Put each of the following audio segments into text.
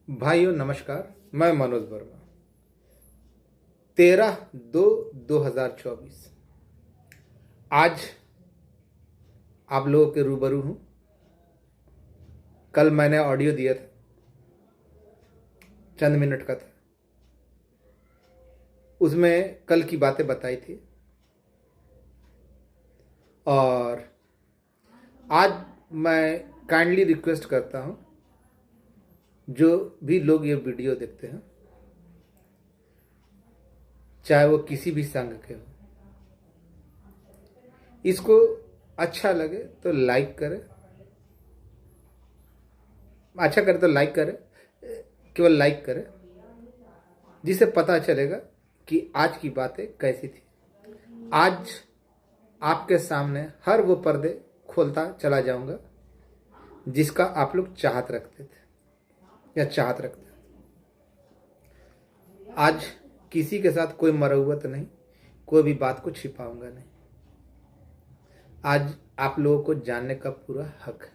भाइयों नमस्कार। मैं मनोज वर्मा। 13/2/2024 आज आप लोगों के रूबरू हूं। कल मैंने ऑडियो दिया था, चंद मिनट का था। उसमें कल की बातें बताई थी और आज मैं काइंडली रिक्वेस्ट करता हूं, जो भी लोग ये वीडियो देखते हैं, चाहे वो किसी भी संघ के हो, इसको अच्छा लगे तो लाइक करें। अच्छा करे तो लाइक करें, केवल लाइक करें, जिससे पता चलेगा कि आज की बातें कैसी थी। आज आपके सामने हर वो पर्दे खोलता चला जाऊंगा जिसका आप लोग चाहत रखते थे या चाहत रखते हैं। आज किसी के साथ कोई मरौवत नहीं, कोई भी बात को छिपाऊंगा नहीं। आज आप लोगों को जानने का पूरा हक है।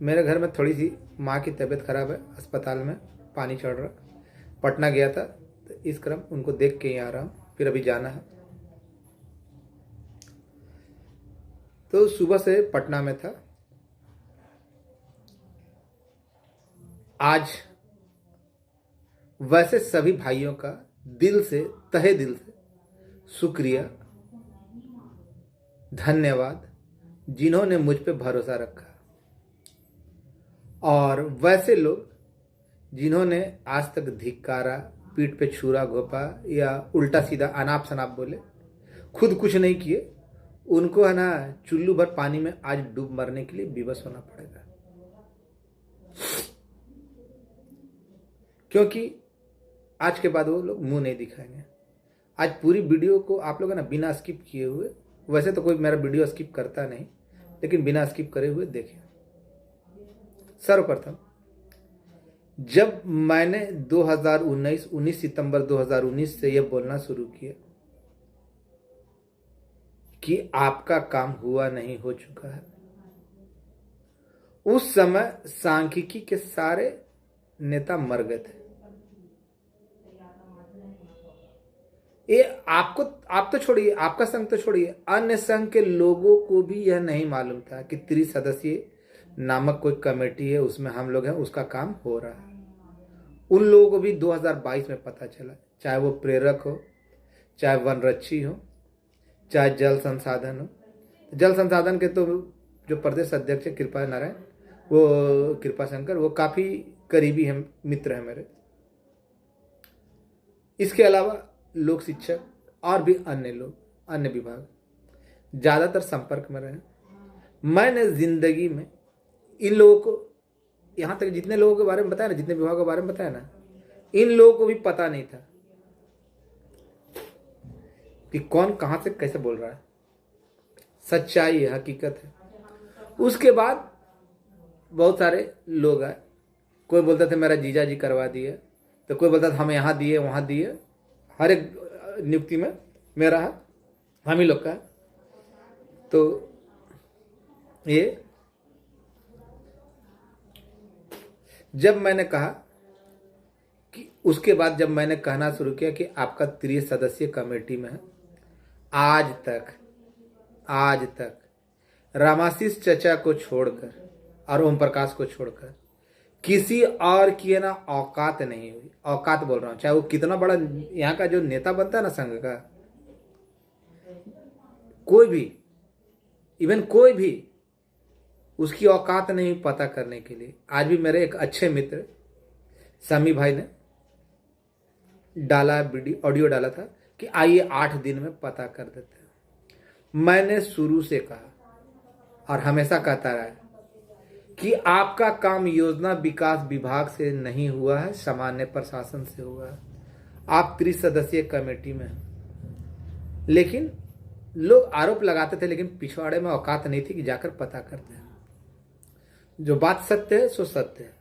मेरे घर में थोड़ी सी माँ की तबीयत खराब है, अस्पताल में पानी चढ़ रहा। पटना गया था तो इस क्रम उनको देख के ही आ रहा हूँ, फिर अभी जाना है। तो सुबह से पटना में था। आज वैसे सभी भाइयों का दिल से, तहे दिल से शुक्रिया, धन्यवाद, जिन्होंने मुझ पे भरोसा रखा। और वैसे लोग जिन्होंने आज तक धिक्कारा, पीठ पे छुरा घोपा या उल्टा सीधा अनाप शनाप बोले, खुद कुछ नहीं किए, उनको है ना चुल्लू भर पानी में आज डूब मरने के लिए विवश होना पड़ेगा। क्योंकि आज के बाद वो लोग मुंह नहीं दिखाएंगे। आज पूरी वीडियो को आप लोग है ना बिना स्किप किए हुए, वैसे तो कोई मेरा वीडियो स्किप करता नहीं, लेकिन बिना स्किप करे हुए देखें। सर्वप्रथम, जब मैंने 19 सितंबर 2019 से यह बोलना शुरू किया कि आपका काम हुआ नहीं, हो चुका है, उस समय सांख्यिकी के सारे नेता मर गए थे। ये आप तो छोड़िए, आपका संघ तो छोड़िए, अन्य संघ के लोगों को भी यह नहीं मालूम था कि त्रिसदस्यीय नामक कोई कमेटी है, उसमें हम लोग हैं, उसका काम हो रहा है। उन लोगों को भी 2022 में पता चला, चाहे वो प्रेरक हो, चाहे वनरक्षी हो, चाहे जल संसाधन हो। जल संसाधन के तो जो प्रदेश अध्यक्ष है कृपा नारायण, वो कृपा शंकर, वो काफ़ी करीबी है, मित्र है मेरे। इसके अलावा लोक शिक्षक और भी अन्य लोग, अन्य विभाग ज़्यादातर संपर्क में रहे। मैंने जिंदगी में इन लोगों को, यहाँ तक जितने लोगों के बारे में बताया ना, जितने विभागों के बारे में बताया ना, इन लोगों को भी पता नहीं था कि कौन कहाँ से कैसे बोल रहा है। सच्चाई है, हकीकत है। उसके बाद बहुत सारे लोग आए। कोई बोलता था मेरा जीजा जी करवा दिए, तो कोई बोलता था हम यहाँ दिए वहाँ दिए। हर एक नियुक्ति में मेरा है, हम ही लोग का है। तो ये जब मैंने कहा कि उसके बाद जब मैंने कहना शुरू किया कि आपका त्रिसदस्यीय कमेटी में है, आज तक रामाशीष चचा को छोड़कर और ओम प्रकाश को छोड़कर किसी और की ना औकात नहीं हुई। औकात बोल रहा हूँ, चाहे वो कितना बड़ा यहाँ का जो नेता बनता है ना संघ का, कोई भी, इवन कोई भी, उसकी औकात नहीं पता करने के लिए। आज भी मेरे एक अच्छे मित्र समी भाई ने डाला वीडियो, ऑडियो डाला था कि आइए 8 दिन में पता कर देते हैं। मैंने शुरू से कहा और हमेशा कहता रहा कि आपका काम योजना विकास विभाग से नहीं हुआ है, सामान्य प्रशासन से हुआ है। आप त्रिसदस्यीय कमेटी में हैं। लेकिन लोग आरोप लगाते थे, लेकिन पिछवाड़े में औकात नहीं थी कि जाकर पता करते हैं। जो बात सत्य है सो सत्य है।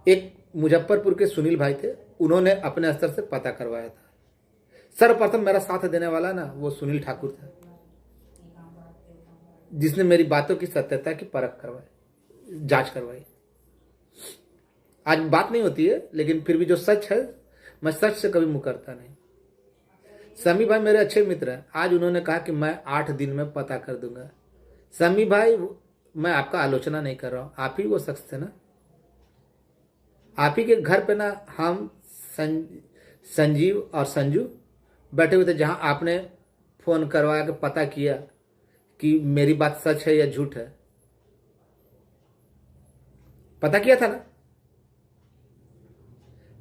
एक मुजफ्फरपुर के सुनील भाई थे, उन्होंने अपने स्तर से पता करवाया था। सर्वप्रथम मेरा साथ देने वाला ना वो सुनील ठाकुर था, जिसने मेरी बातों की सत्यता की परख करवाई। जांच करवाई। आज बात नहीं होती है, लेकिन फिर भी जो सच है, मैं सच से कभी मुकरता नहीं। समी भाई मेरे अच्छे मित्र हैं। आज उन्होंने कहा कि मैं 8 दिन में पता कर दूंगा। समी भाई, मैं आपका आलोचना नहीं कर रहा हूं, आप ही वो शख्स थे ना, आप ही के घर पे ना हम संजीव और संजू बैठे हुए थे, जहां आपने फोन करवा के पता किया कि मेरी बात सच है या झूठ है। पता किया था ना।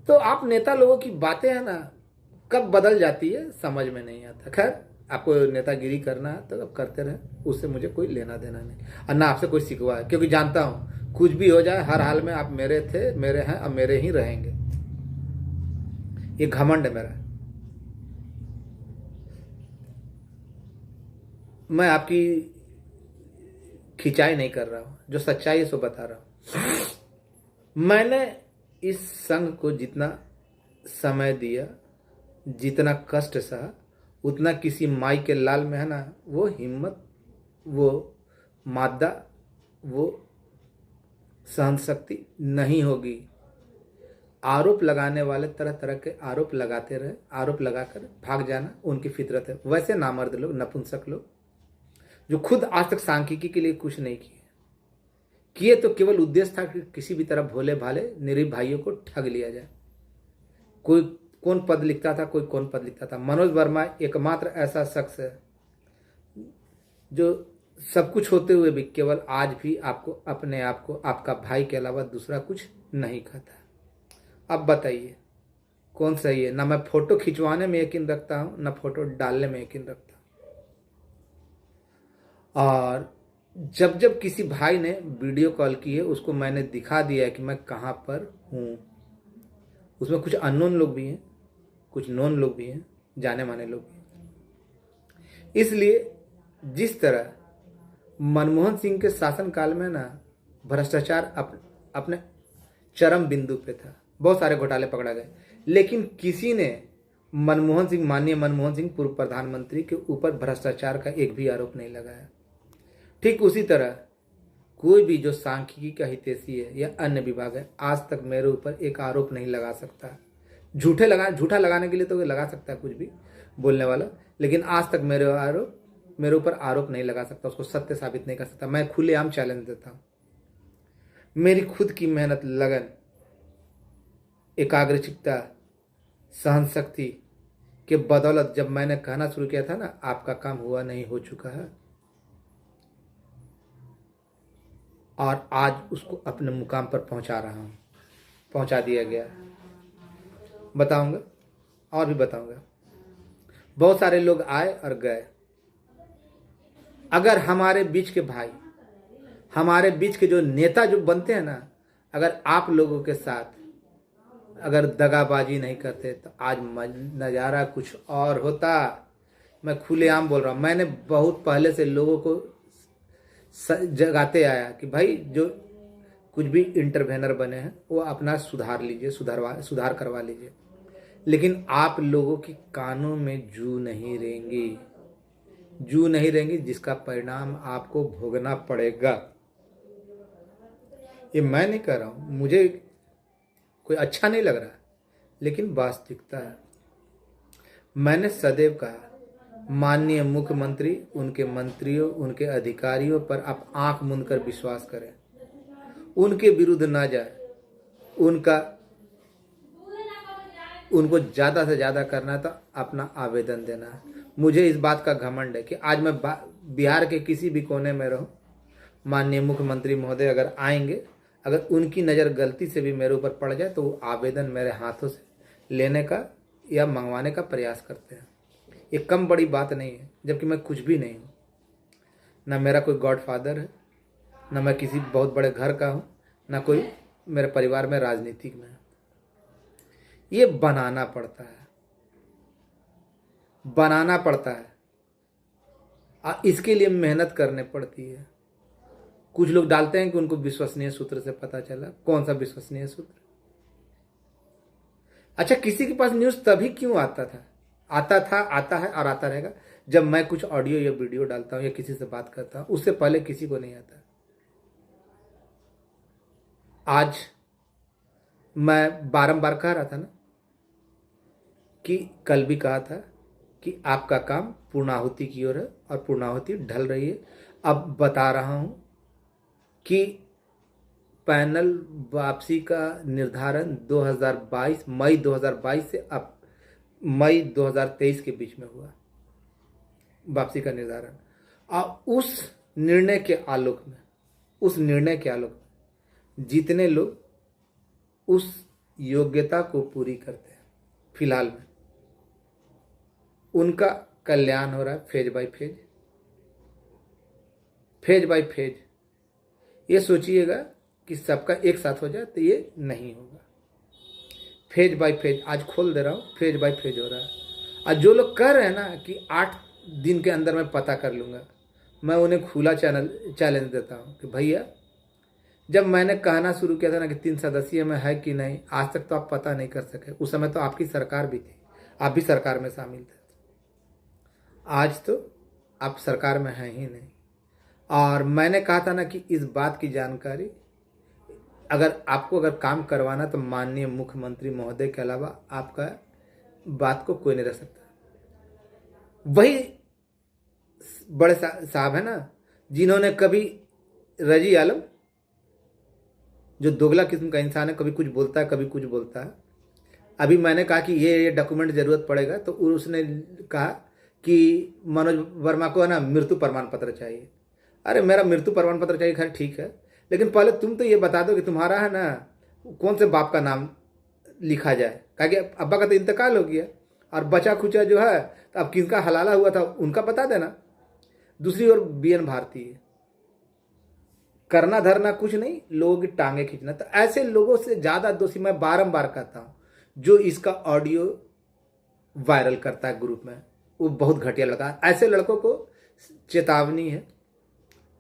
तो आप नेता लोगों की बातें है ना, कब बदल जाती है समझ में नहीं आता। खैर, आपको नेतागिरी करना है तो अब करते रहे, उससे मुझे कोई लेना देना नहीं, और ना आपसे कोई सिकवा है, क्योंकि जानता हूं कुछ भी हो जाए हर हाल में आप मेरे थे, मेरे हैं और मेरे ही रहेंगे। ये घमंड है मेरा। मैं आपकी खिंचाई नहीं कर रहा हूं, जो सच्चाई है सो बता रहा हूं। मैंने इस संघ को जितना समय दिया, जितना कष्ट सहा, उतना किसी माई के लाल में है ना वो हिम्मत, वो मादा, वो सहन शक्ति नहीं होगी। आरोप लगाने वाले तरह तरह के आरोप लगाते रहे, आरोप लगाकर भाग जाना उनकी फितरत है। वैसे नामर्द लोग, नपुंसक लोग, जो खुद आज तक सांख्यिकी के लिए कुछ नहीं किए तो केवल उद्देश्य था कि किसी भी तरह भोले भाले निरीह भाइयों को ठग लिया जाए। कोई कौन पद लिखता था, कोई कौन पद लिखता था। मनोज वर्मा एकमात्र ऐसा शख्स है जो सब कुछ होते हुए भी केवल आज भी आपको, अपने आप को आपका भाई के अलावा दूसरा कुछ नहीं कहता। अब बताइए कौन सही है। ना मैं फोटो खिंचवाने में यकीन रखता हूं, ना फोटो डालने में यकीन रखता हूं। और जब जब किसी भाई ने वीडियो कॉल की है, उसको मैंने दिखा दिया है कि मैं कहां पर हूं। उसमें कुछ अननोन लोग भी हैं, कुछ नोन लोग भी हैं, जाने माने लोग भी हैं। इसलिए जिस तरह मनमोहन सिंह के शासनकाल में ना भ्रष्टाचार अपने चरम बिंदु पे था, बहुत सारे घोटाले पकड़ा गए, लेकिन किसी ने मनमोहन सिंह, माननीय मनमोहन सिंह पूर्व प्रधानमंत्री के ऊपर भ्रष्टाचार का एक भी आरोप नहीं लगाया। ठीक उसी तरह कोई भी जो सांख्यिकी का हितैषी है या अन्य विभाग है, आज तक मेरे ऊपर एक आरोप नहीं लगा सकता। झूठा लगाने के लिए तो लगा सकता है कुछ भी बोलने वाला, लेकिन आज तक मेरे ऊपर आरोप नहीं लगा सकता, उसको सत्य साबित नहीं कर सकता। मैं खुलेआम चैलेंज देता हूं। मेरी खुद की मेहनत, लगन, एकाग्रचित्ता, सहन शक्ति के बदौलत जब मैंने कहना शुरू किया था ना, आपका काम हुआ नहीं हो चुका है, और आज उसको अपने मुकाम पर पहुंचा रहा हूं, पहुंचा दिया गया। बताऊंगा और भी बताऊंगा। बहुत सारे लोग आए और गए। अगर हमारे बीच के भाई, हमारे बीच के जो नेता जो बनते हैं ना, अगर आप लोगों के साथ अगर दगाबाजी नहीं करते तो आज नज़ारा कुछ और होता। मैं खुलेआम बोल रहा हूँ। मैंने बहुत पहले से लोगों को जगाते आया कि भाई जो कुछ भी इंटरवेनर बने हैं वो अपना सुधार लीजिए, सुधार करवा लीजिए, लेकिन आप लोगों की कानों में जू नहीं रहेंगी, जिसका परिणाम आपको भोगना पड़ेगा। ये मैं नहीं कह रहा हूं, मुझे कोई अच्छा नहीं लग रहा, लेकिन वास्तविकता है। मैंने सदैव कहा, माननीय मुख्यमंत्री, उनके मंत्रियों, उनके अधिकारियों पर आप आंख मूंद कर विश्वास करें, उनके विरुद्ध ना जाए। उनको ज़्यादा से ज़्यादा करना है तो अपना आवेदन देना है। मुझे इस बात का घमंड है कि आज मैं बिहार के किसी भी कोने में रहूं, माननीय मुख्यमंत्री महोदय अगर आएंगे, अगर उनकी नज़र गलती से भी मेरे ऊपर पड़ जाए तो वो आवेदन मेरे हाथों से लेने का या मंगवाने का प्रयास करते हैं। ये कम बड़ी बात नहीं है, जबकि मैं कुछ भी नहीं हूँ। ना मेरा कोई गॉडफादर है, ना मैं किसी बहुत बड़े घर का हूँ, ना कोई मेरे परिवार में राजनीतिक में है। ये बनाना पड़ता है और इसके लिए मेहनत करने पड़ती है। कुछ लोग डालते हैं कि उनको विश्वसनीय सूत्र से पता चला। कौन सा विश्वसनीय सूत्र? अच्छा, किसी के पास न्यूज़ तभी क्यों आता है और आता रहेगा जब मैं कुछ ऑडियो या वीडियो डालता हूं या किसी से बात करता हूं। उससे पहले किसी को नहीं आता। आज मैं बारंबार कह रहा था ना कि कल भी कहा था कि आपका काम पूर्णाहुति की ओर है और पूर्णाहुति ढल रही है। अब बता रहा हूं कि पैनल वापसी का निर्धारण 2022 मई 2022 से अब मई 2023 के बीच में हुआ वापसी का निर्धारण। और उस निर्णय के आलोक में जितने लोग उस योग्यता को पूरी करते हैं फिलहाल में, उनका कल्याण हो रहा है फेज बाय फेज। ये सोचिएगा कि सबका एक साथ हो जाए तो ये नहीं होगा। फेज बाय फेज आज खोल दे रहा हूँ, फेज बाय फेज हो रहा है। और जो लोग कह रहे हैं ना कि 8 दिन के अंदर मैं पता कर लूँगा, मैं उन्हें खुला चैलेंज देता हूँ कि भैया, जब मैंने कहना शुरू किया था ना कि 3 सदस्यीय में है कि नहीं, आज तक तो आप पता नहीं कर सके। उस समय तो आपकी सरकार भी थी, आप भी सरकार में शामिल थे। आज तो आप सरकार में हैं ही नहीं। और मैंने कहा था ना कि इस बात की जानकारी अगर काम करवाना तो माननीय मुख्यमंत्री महोदय के अलावा आपका बात को कोई नहीं रख सकता। वही बड़े साहब है ना जिन्होंने कभी रजी आलम, जो दोगला किस्म का इंसान है, कभी कुछ बोलता है कभी कुछ बोलता है। अभी मैंने कहा कि ये डॉक्यूमेंट जरूरत पड़ेगा तो उसने कहा कि मनोज वर्मा को है ना मृत्यु प्रमाण पत्र चाहिए। अरे मेरा मृत्यु प्रमाण पत्र चाहिए, खैर ठीक है, लेकिन पहले तुम तो ये बता दो कि तुम्हारा है ना कौन से बाप का नाम लिखा जाए, क्योंकि अब्बा का तो इंतकाल हो गया और बचा खुचा जो है तो अब किसका हलाला हुआ था उनका बता देना। दूसरी ओर बीएन भारती है, करना धरना कुछ नहीं, लोगों की टांगे खींचना। तो ऐसे लोगों से ज्यादा दोषी मैं बारंबार कहता हूं जो इसका ऑडियो वायरल करता है ग्रुप में, वो बहुत घटिया लगा। ऐसे लड़कों को चेतावनी है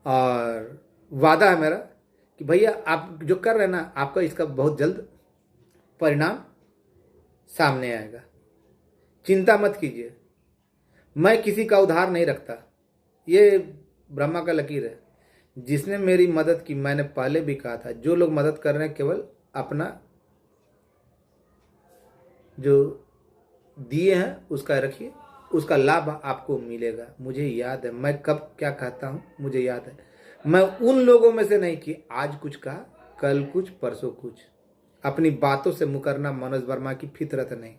और वादा है मेरा कि भैया आप जो कर रहे हैं ना, आपका इसका बहुत जल्द परिणाम सामने आएगा। चिंता मत कीजिए, मैं किसी का उधार नहीं रखता, ये ब्रह्मा का लकीर है। जिसने मेरी मदद की, मैंने पहले भी कहा था, जो लोग मदद कर रहे हैं केवल अपना जो दिए हैं उसका रखिए, उसका लाभ आपको मिलेगा। मुझे याद है मैं कब क्या कहता हूं, मुझे याद है। मैं उन लोगों में से नहीं कि आज कुछ कहा कल कुछ परसों कुछ। अपनी बातों से मुकरना मनोज वर्मा की फितरत नहीं।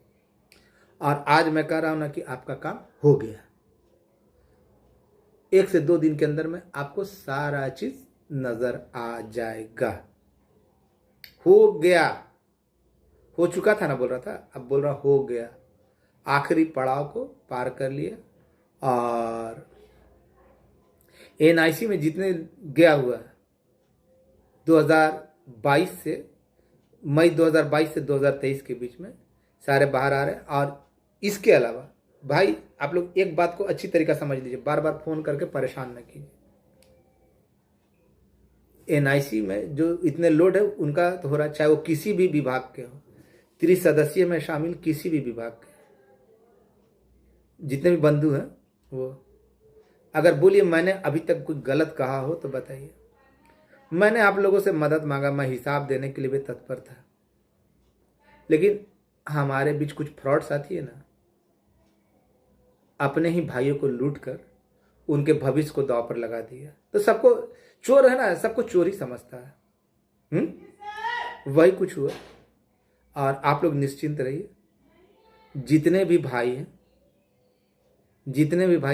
और आज मैं कह रहा हूं ना कि आपका काम हो गया। 1 से 2 दिन के अंदर में आपको सारा चीज नजर आ जाएगा। हो गया, हो चुका था ना बोल रहा था, अब बोल रहा हो गया। आखिरी पड़ाव को पार कर लिया। और एनआईसी में जितने गया हुआ 2022 से मई 2022 से 2023 के बीच में सारे बाहर आ रहे हैं। और इसके अलावा भाई आप लोग एक बात को अच्छी तरीका समझ लीजिए, बार बार फोन करके परेशान न कीजिए। एनआईसी में जो इतने लोड है उनका तो हो रहा है, चाहे वो किसी भी विभाग के हो, 30 सदस्यीय में शामिल किसी भी विभाग के जितने भी बंधु हैं वो, अगर बोलिए मैंने अभी तक कुछ गलत कहा हो तो बताइए। मैंने आप लोगों से मदद मांगा, मैं हिसाब देने के लिए भी तत्पर था, लेकिन हमारे बीच कुछ फ्रॉड साथी है ना, अपने ही भाइयों को लूट कर उनके भविष्य को दांव पर लगा दिया। तो सबको चोर है ना, सबको चोरी समझता है। वही कुछ हुआ। और आप लोग निश्चिंत रहिए, जितने भी भाई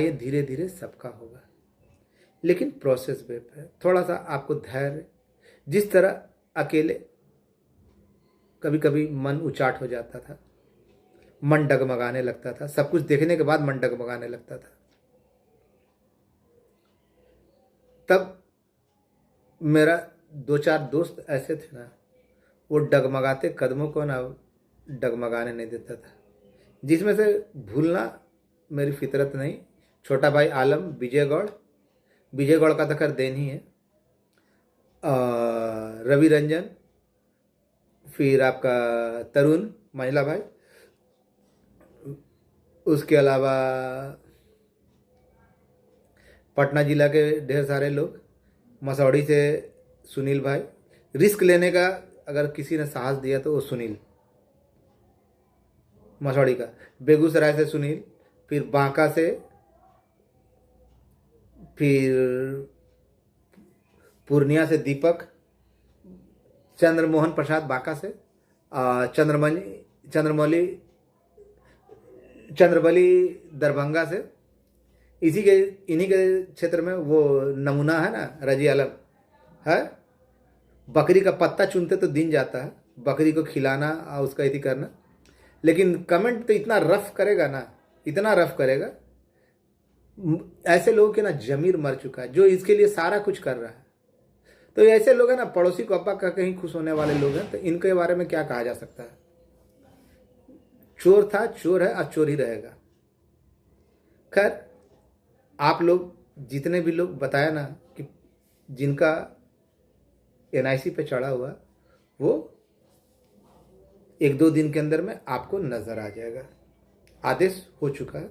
हैं धीरे धीरे सबका होगा, लेकिन प्रोसेस वे पे थोड़ा सा आपको धैर्य। जिस तरह अकेले कभी कभी मन उचाट हो जाता था, मन डगमगाने लगता था, सब कुछ देखने के बाद मन डगमगाने लगता था, तब मेरा 2-4 दोस्त ऐसे थे ना, वो डगमगाते कदमों को ना डगमगाने नहीं देता था। जिसमें से भूलना मेरी फितरत नहीं। छोटा भाई आलम विजय गौड़ का तो खैर देन ही है, रवि रंजन, फिर आपका तरुण महिला भाई, उसके अलावा पटना जिला के ढेर सारे लोग, मसौड़ी से सुनील भाई, रिस्क लेने का अगर किसी ने साहस दिया तो वो सुनील मसौड़ी का, बेगूसराय से सुनील, फिर बांका से, फिर पूर्णिया से दीपक, चंद्रमोहन प्रसाद बांका से, चंद्रमौली चंद्रबली दरभंगा से, इन्हीं के क्षेत्र में वो नमूना है ना, रजी आलम है। बकरी का पत्ता चुनते तो दिन जाता है, बकरी को खिलाना और उसका इति करना, लेकिन कमेंट तो इतना रफ करेगा ना, इतना रफ करेगा। ऐसे लोगों के ना जमीर मर चुका है जो इसके लिए सारा कुछ कर रहा है। तो ऐसे लोग हैं ना, पड़ोसी को अब्बा का कहीं खुश होने वाले लोग हैं, तो इनके बारे में क्या कहा जा सकता है। चोर था, चोर है और चोर ही रहेगा। खैर, आप लोग जितने भी लोग बताया ना कि जिनका एनआईसी पे चढ़ा हुआ, वो 1-2 दिन के अंदर में आपको नजर आ जाएगा। आदेश हो चुका है।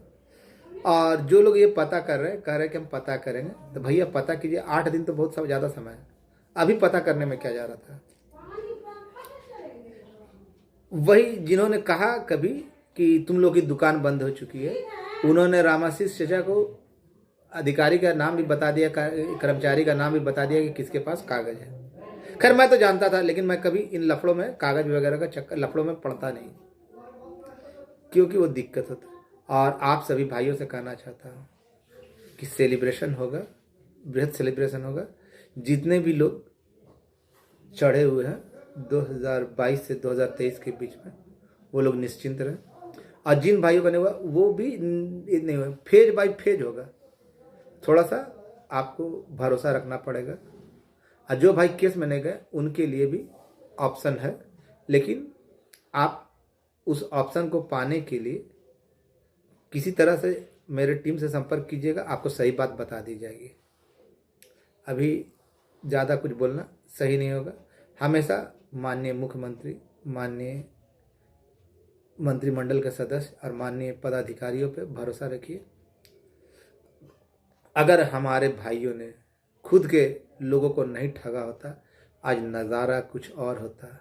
और जो लोग ये पता कर रहे हैं, कह रहे हैं कि हम पता करेंगे, तो भैया पता कीजिए। 8 दिन तो बहुत ज़्यादा समय है, अभी पता करने में क्या जा रहा था। वही जिन्होंने कहा कभी कि तुम लोग की दुकान बंद हो चुकी है, उन्होंने रामाशीष चचा को अधिकारी का नाम भी बता दिया, कर्मचारी का नाम भी बता दिया कि किसके पास कागज है। खैर, मैं तो जानता था, लेकिन मैं कभी इन लफड़ों में, कागज वगैरह का चक्कर लफड़ों में पड़ता नहीं, क्योंकि वो दिक्कत होता। और आप सभी भाइयों से कहना चाहता हूँ कि सेलिब्रेशन होगा, बृहद सेलिब्रेशन होगा। जितने भी लोग चढ़े हुए हैं 2022 से 2023 के बीच में, वो लोग निश्चिंत रहें। और जिन भाइयों का नहीं हुआ, वो भी नहीं हुआ, फेज बाय फेज होगा। थोड़ा सा आपको भरोसा रखना पड़ेगा। और जो भाई केस में नहीं गए, उनके लिए भी ऑप्शन है, लेकिन आप उस ऑप्शन को पाने के लिए किसी तरह से मेरे टीम से संपर्क कीजिएगा, आपको सही बात बता दी जाएगी। अभी ज़्यादा कुछ बोलना सही नहीं होगा। हमेशा माननीय मुख्यमंत्री, माननीय मंत्रिमंडल के सदस्य और माननीय पदाधिकारियों पे भरोसा रखिए। अगर हमारे भाइयों ने खुद के लोगों को नहीं ठगा होता, आज नज़ारा कुछ और होता।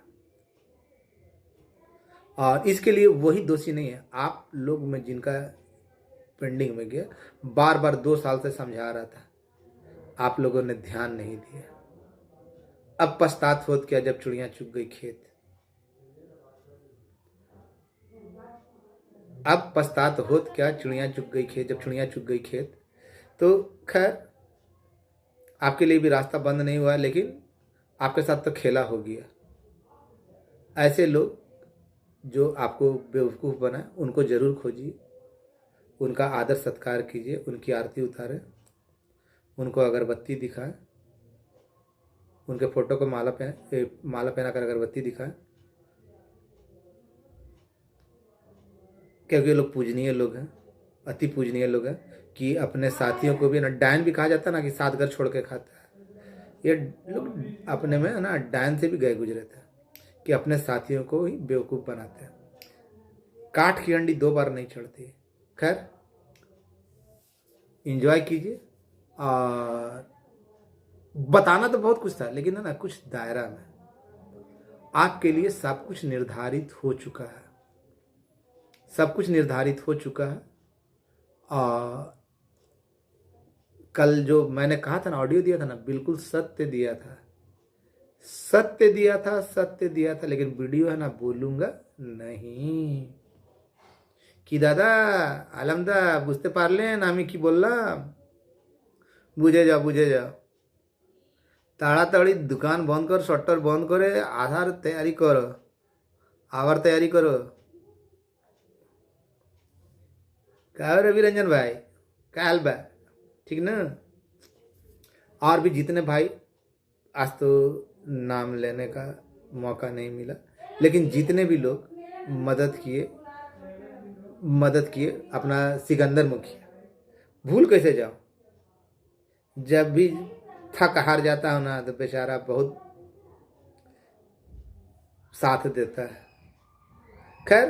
और इसके लिए वही दोषी नहीं है, आप लोग में जिनका पेंडिंग में गया, बार बार 2 साल से समझा रहा था, आप लोगों ने ध्यान नहीं दिया। अब पछतात होत क्या जब चिड़िया चुग गई खेत। अब पछतात होत क्या चिड़िया चुग गई खेत, जब चिड़िया चुग गई खेत। तो खैर, आपके लिए भी रास्ता बंद नहीं हुआ, लेकिन आपके साथ तो खेला हो गया। ऐसे लोग जो आपको बेवकूफ़ बनाए, उनको ज़रूर खोजिए, उनका आदर सत्कार कीजिए, उनकी आरती उतारें, उनको अगरबत्ती दिखाएं, उनके फोटो को माला पहनाकर अगरबत्ती दिखाएं, क्योंकि ये लोग पूजनीय लोग हैं, अति पूजनीय लोग हैं। कि अपने साथियों को भी ना, डायन भी कहा जाता है ना, कि 7 घर छोड़ के खाता है। ये लोग अपने में ना डायन से भी गए गुजरे थे, कि अपने साथियों को ही बेवकूफ़ बनाते हैं। काठ की अंडी 2 बार नहीं चढ़ती। खैर, एंजॉय कीजिए। और बताना तो बहुत कुछ था, लेकिन है ना, कुछ दायरा में। आपके लिए सब कुछ निर्धारित हो चुका है, सब कुछ निर्धारित हो चुका है। और कल जो मैंने कहा था ना, ऑडियो दिया था ना, बिल्कुल सत्य दिया था, सत्य दिया था, सत्य दिया था। लेकिन वीडियो है ना, बोलूंगा नहीं कि दादा आलमदा बुझते पारलेन আমি কি বললাম, বুঝে যাও বুঝে যাও। তাড়াতাড়ি দোকান বন্ধ কর, শটর বন্ধ করে আধার তৈরি করো, আবার तैयारी करो। क्या रवि रंजन भाई, क्या हाल बा, ठीक ना। और भी जितने भाई, आज तो नाम लेने का मौका नहीं मिला, लेकिन जितने भी लोग मदद किए, अपना सिकंदर मुखिया, भूल कैसे जाओ। जब भी थक हार जाता हूँ ना, तो बेचारा बहुत साथ देता है। खैर,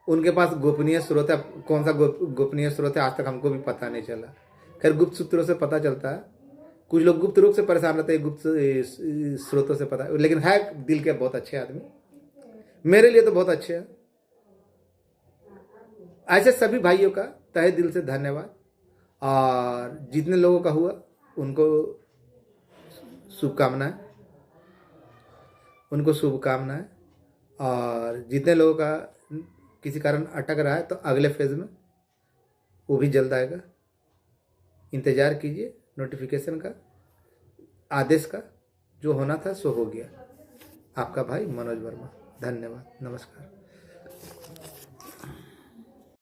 उनके पास गोपनीय स्रोत है, कौन सा गोपनीय स्रोत है आज तक हमको भी पता नहीं चला। खैर, गुप्त सूत्रों से पता चलता है कुछ लोग गुप्त रूप से परेशान रहते हैं, गुप्त स्रोतों से पता, लेकिन है दिल के बहुत अच्छे आदमी, मेरे लिए तो बहुत अच्छे हैं। ऐसे सभी भाइयों का तहे दिल से धन्यवाद। और जितने लोगों का हुआ उनको शुभकामनाएं, उनको शुभकामनाएं। और जितने लोगों का किसी कारण अटक रहा है तो अगले फेज में वो भी जल्द आएगा। इंतज़ार कीजिए नोटिफिकेशन का, आदेश का। जो होना था सो हो गया। आपका भाई मनोज वर्मा। धन्यवाद, नमस्कार।